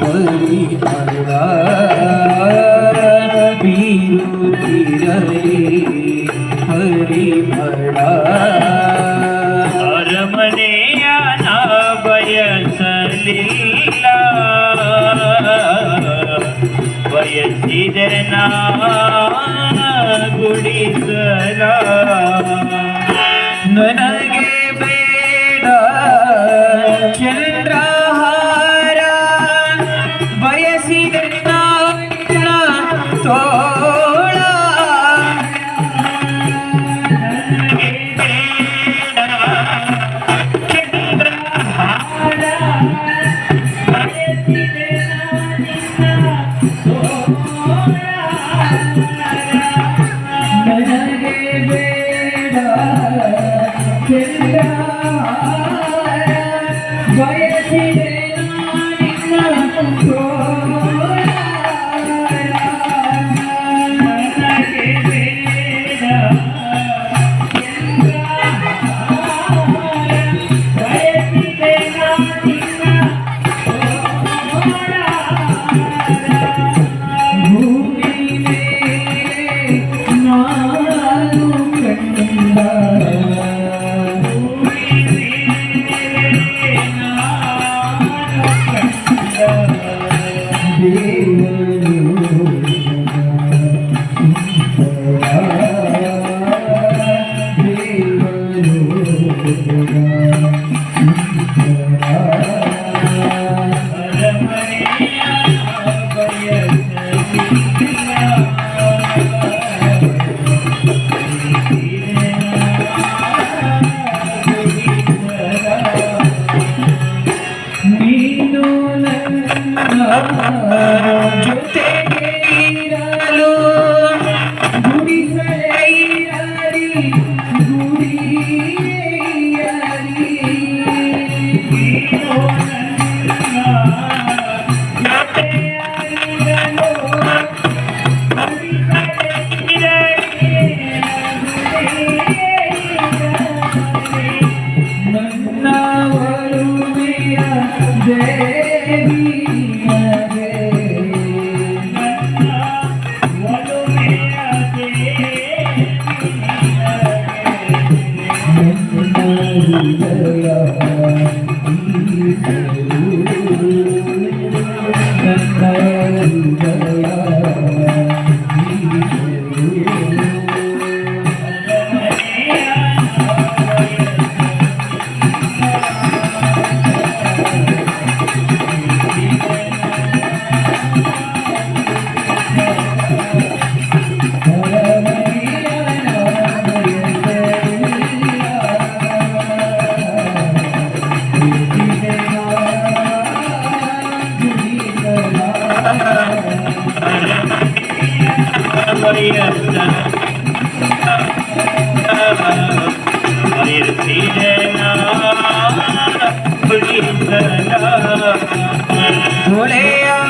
ಪರಿಮಳ ಬೀರುತ್ತಿರಲಿ ಪರಿಮಳ ಅರಮನೆಯ ನಾ ಬಯಸಲಿಲ್ಲ ಬಯಸಿದರೆ ನಾ ಗುಡಿಸಲ ನನಗೆ ಬೇಡ ಚಂದ್ರಹಾರ ಬಯಸಿದರೆ ನಿನ್ನ ತೋಳ ನನಗೆ ಬೇಡ ಚಂದ್ರಹಾರ ಬಯಸಿದರೆ ನಿನ್ನ ತೋಳ ನನಗೆ ಬೇಡ ಚಂದ್ರಹಾರ ಬಯಸಿದರೆ ನಿನ್ನ ತೋಳ ನನಗೆ ಬೇಡ ನೀನು ನನ್ನ ಜೊತೆಗೆ ಇರಲು ಗುಡಿಸಲೇ ಇರಲಿ ಗುಡಿಯಲಿ ನೀನು ನನ್ನ ಜೊತೆಯಲ್ಲಿರಲು ನನ್ನ ಒಲುಮೆಯ ದೇವಿಯಗೆ ನನ್ನ ಒಲುಮೆಯ ನನ್ನ ಹೃದಯ ನನ್ನ ಹೃದಯ Hola.